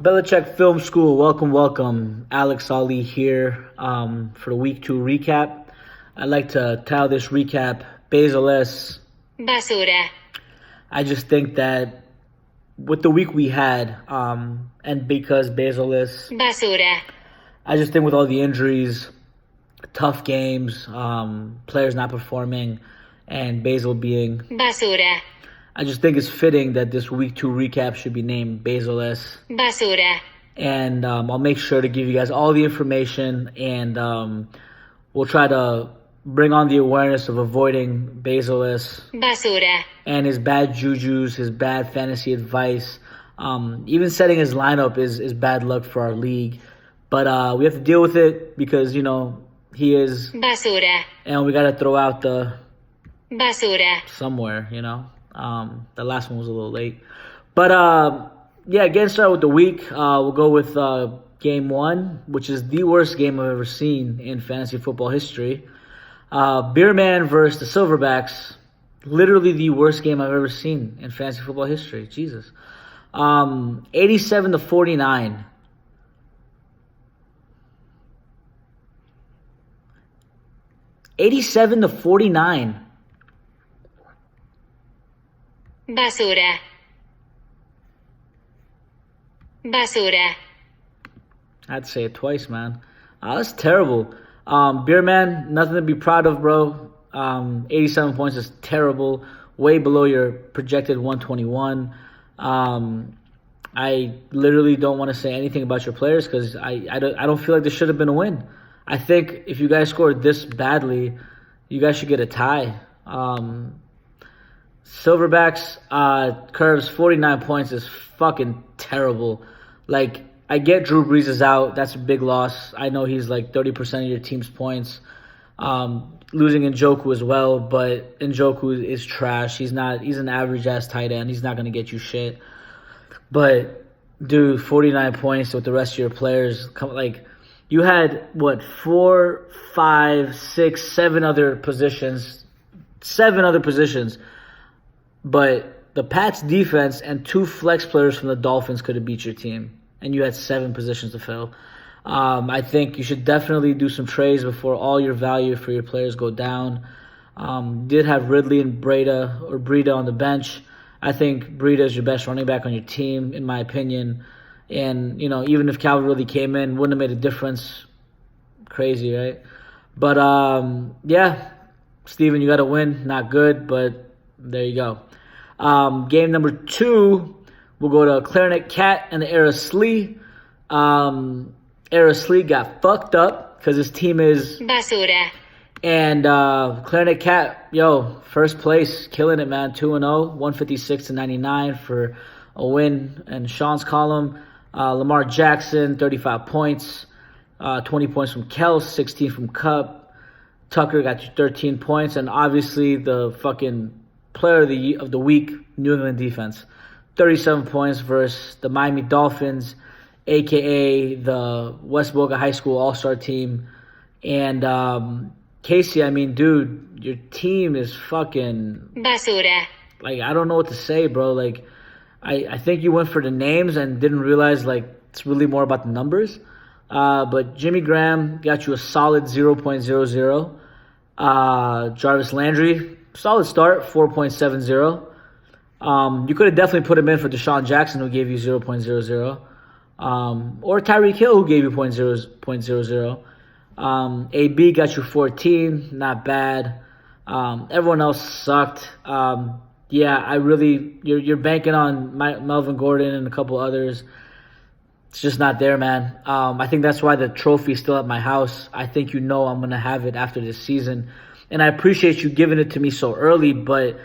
Belichick Film School, welcome. Alex Ali here for the Week 2 recap. I'd like to title this recap, Basil S. Basura. I just think that with the week we had, and because Basil is, Basura. I just think with all the injuries, tough games, players not performing, and Basil being, Basura. I just think it's fitting that this Week 2 recap should be named Basil S. Basura. And I'll make sure to give you guys all the information, and we'll try to bring on the awareness of avoiding Basil S. Basura. And his bad jujus, his bad fantasy advice. Even setting his lineup is bad luck for our league. But we have to deal with it because, he is. Basura. And we got to throw out the Basura. somewhere, The last one was a little late. But, getting started with the week, we'll go with game 1, which is the worst game I've ever seen in fantasy football history. Beerman versus the Silverbacks. Literally the worst game I've ever seen in fantasy football history. Jesus. 87-49. 87-49. Basura. Basura. I had to say it twice, man. That's terrible. Beerman, nothing to be proud of, bro. 87 points is terrible. Way below your projected 121. I literally don't want to say anything about your players because I don't feel like this should have been a win. I think if you guys scored this badly, you guys should get a tie. Silverbacks, Curves, 49 points is fucking terrible. Like, I get Drew Brees is out. That's a big loss. I know he's like 30% of your team's points. Losing Njoku as well, but Njoku is trash. He's an average-ass tight end. He's not going to get you shit. But, dude, 49 points with the rest of your players. You had, 4, 5, 6, 7 other positions. 7 other positions. But the Pats defense and 2 flex players from the Dolphins could have beat your team. And you had 7 positions to fill. I think you should definitely do some trades before all your value for your players go down. Did have Ridley and Breida on the bench. I think Breida is your best running back on your team, in my opinion. And, even if Calvin really came in, wouldn't have made a difference. Crazy, right? But, Steven, you got to win. Not good, but there you go. Game number 2, we'll go to Clarinet Cat and the Era Slee. Era Slee got fucked up because his team is Basura. And Clarinet Cat, first place, killing it, man. 2-0, 156-99 for a win. And Sean's column, Lamar Jackson, 35 points, 20 points from Kels, 16 from Cup. Tucker got you 13 points, and obviously the fucking player of the week, New England defense, 37 points versus the Miami Dolphins, a.k.a. the West Boca High School All-Star team. And Casey, dude, your team is fucking Basura. I don't know what to say, bro. I think you went for the names and didn't realize, it's really more about the numbers. But Jimmy Graham got you a solid 0.00. Jarvis Landry, solid start, 4.70. You could have definitely put him in for Deshaun Jackson, who gave you 0.00. Or Tyreek Hill, who gave you 0.00. AB got you 14, not bad. Everyone else sucked. You're banking on Melvin Gordon and a couple others. It's just not there, man. I think that's why the trophy's still at my house. I think I'm going to have it after this season. And I appreciate you giving it to me so early, but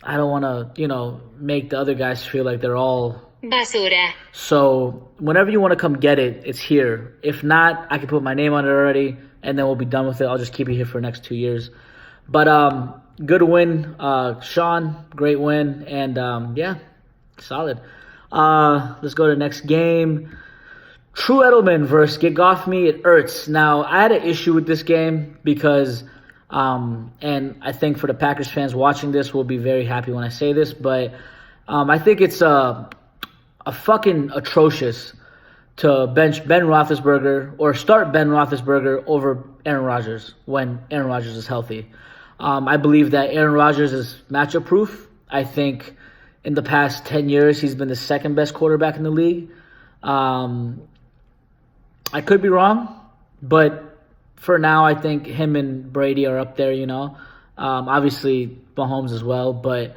I don't want to, make the other guys feel like they're all Basura. So whenever you want to come get it, it's here. If not, I can put my name on it already, and then we'll be done with it. I'll just keep it here for the next 2 years. But good win, Sean. Great win, and solid. Let's go to the next game. True Edelman versus Get Off Me at Ertz. Now, I had an issue with this game because, and I think for the Packers fans watching this will be very happy when I say this, but I think it's a fucking atrocious to bench Ben Roethlisberger or start Ben Roethlisberger over Aaron Rodgers when Aaron Rodgers is healthy. I believe that Aaron Rodgers is matchup proof. I think in the past 10 years, he's been the second best quarterback in the league. I could be wrong, but for now, I think him and Brady are up there, Obviously, Mahomes as well, but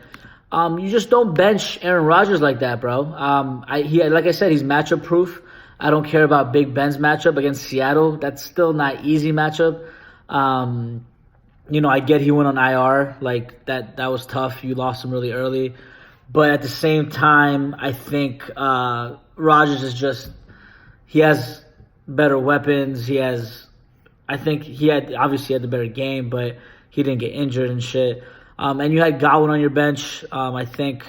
you just don't bench Aaron Rodgers like that, bro. Like I said, he's matchup proof. I don't care about Big Ben's matchup against Seattle. That's still not easy matchup. I get he went on IR. Like that was tough. You lost him really early. But at the same time, I think Rodgers is he has better weapons. I think he obviously had the better game, but he didn't get injured and shit. And you had Godwin on your bench. I think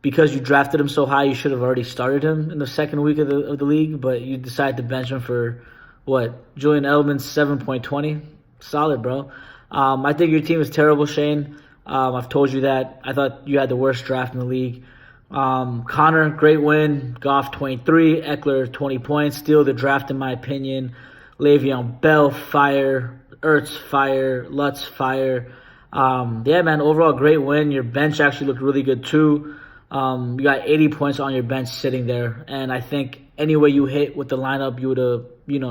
because you drafted him so high, you should have already started him in the second week of the league, but you decided to bench him for what? Julian Edelman's 7.20? Solid, bro. I think your team is terrible, Shane. I've told you that. I thought you had the worst draft in the league. Connor, great win. Goff, 23. Eckler, 20 points. Steal the draft, in my opinion. Le'Veon Bell, fire. Ertz, fire. Lutz, fire. Yeah, man, overall great win. Your bench actually looked really good, too. You got 80 points on your bench sitting there. And I think any way you hit with the lineup, you would have,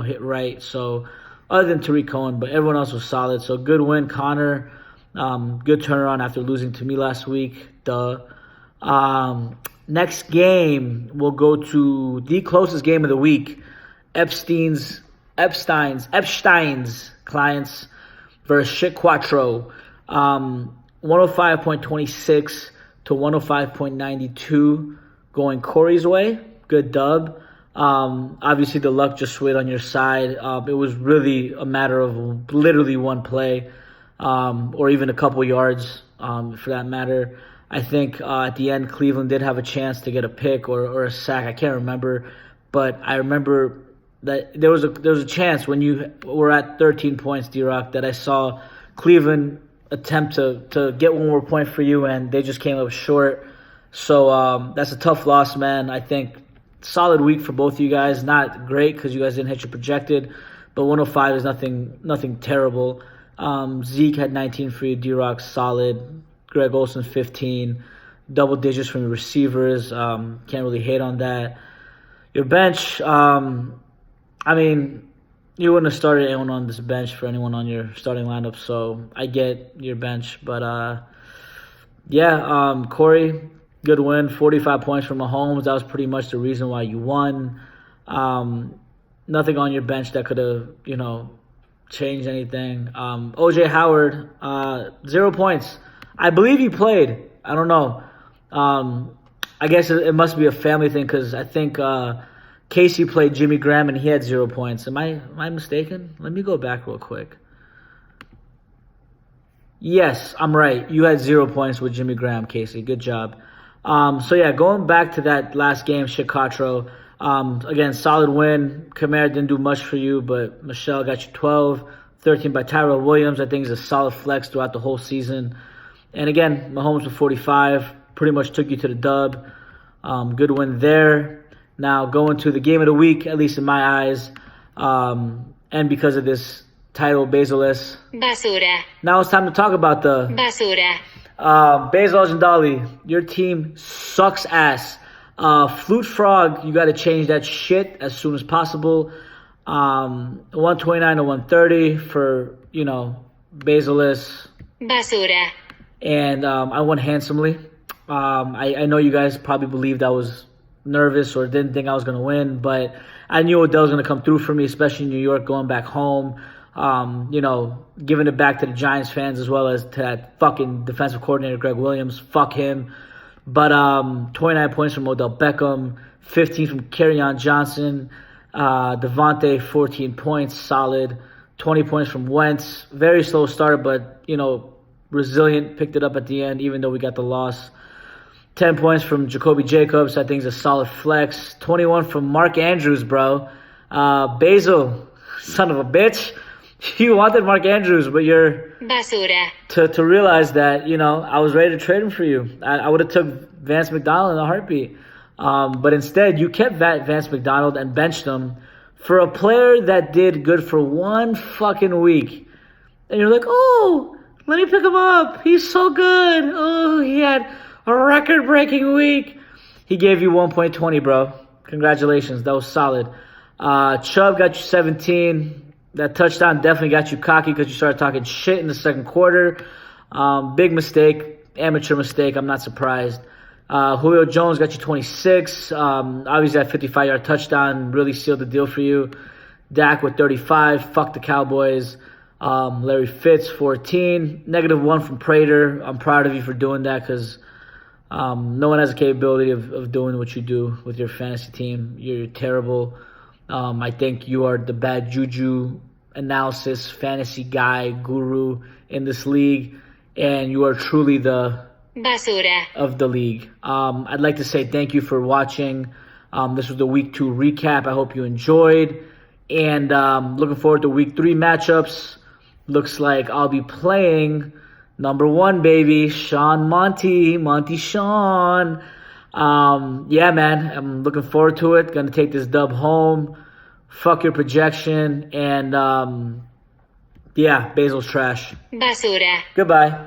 hit right. So, other than Tariq Cohen, but everyone else was solid. So, good win, Connor. Good turnaround after losing to me last week. Next game, we'll go to the closest game of the week. Epstein's clients versus Shit Quattro. 105.26 to 105.92 going Corey's way. Good dub. Obviously, the luck just swayed on your side. It was really a matter of literally one play or even a couple yards for that matter. I think at the end, Cleveland did have a chance to get a pick or a sack. I can't remember. But I remember that there was a chance when you were at 13 points, D-Rock, that I saw Cleveland attempt to get one more point for you, and they just came up short. So that's a tough loss, man. I think solid week for both of you guys. Not great because you guys didn't hit your projected, but 105 is nothing terrible. Zeke had 19 for you. D-Rock solid. Greg Olsen 15. Double digits from your receivers. Can't really hate on that. Your bench, you wouldn't have started anyone on this bench for anyone on your starting lineup, so I get your bench. But, Corey, good win. 45 points from Mahomes. That was pretty much the reason why you won. Nothing on your bench that could have, changed anything. O.J. Howard, 0 points. I believe he played. I don't know. I guess it must be a family thing because I think Casey played Jimmy Graham and he had 0 points. Am I mistaken? Let me go back real quick. Yes, I'm right. You had 0 points with Jimmy Graham, Casey. Good job. Going back to that last game, Chicago. Again, solid win. Kamara didn't do much for you, but Michelle got you 12. 13 by Tyrell Williams. I think is a solid flex throughout the whole season. And again, Mahomes with 45. Pretty much took you to the dub. Good win there. Now going to the game of the week, at least in my eyes. And because of this title, Basilis. Basura. Now it's time to talk about the Basura. Basil and Dolly, your team sucks ass. Flute Frog, you got to change that shit as soon as possible. 129 to 130 for, Basilis. Basura. And I won handsomely. I know you guys probably believed I was nervous or didn't think I was going to win, but I knew Odell was going to come through for me, especially in New York, going back home. Giving it back to the Giants fans as well as to that fucking defensive coordinator, Greg Williams. Fuck him. But 29 points from Odell Beckham, 15 from Kerryon Johnson, Devontae, 14 points, solid. 20 points from Wentz. Very slow start, but, resilient, picked it up at the end, even though we got the loss. 10 points from Jacoby Jacobs. I think is a solid flex. 21 from Mark Andrews, bro. Basil, son of a bitch. You wanted Mark Andrews, but you're Basura. to realize that, I was ready to trade him for you. I would have took Vance McDonald in a heartbeat. But instead, you kept Vance McDonald and benched him for a player that did good for 1 fucking week. And you're like, oh, let me pick him up. He's so good. Oh, he had a record-breaking week. He gave you 1.20, bro. Congratulations. That was solid. Chubb got you 17. That touchdown definitely got you cocky because you started talking shit in the second quarter. Big mistake. Amateur mistake. I'm not surprised. Julio Jones got you 26. Obviously, that 55-yard touchdown really sealed the deal for you. Dak with 35. Fuck the Cowboys. Larry Fitz, 14. -1 from Prater. I'm proud of you for doing that because no one has the capability of doing what you do with your fantasy team. You're terrible. I think you are the bad juju analysis fantasy guy guru in this league, and you are truly the basura of the league. I'd like to say thank you for watching. This was the Week 2 recap. I hope you enjoyed, and looking forward to Week 3 matchups. Looks like I'll be playing number 1, baby, Monty Sean. Yeah, man, I'm looking forward to it. Gonna take this dub home. Fuck your projection. And, yeah, Basil's trash. basura Goodbye.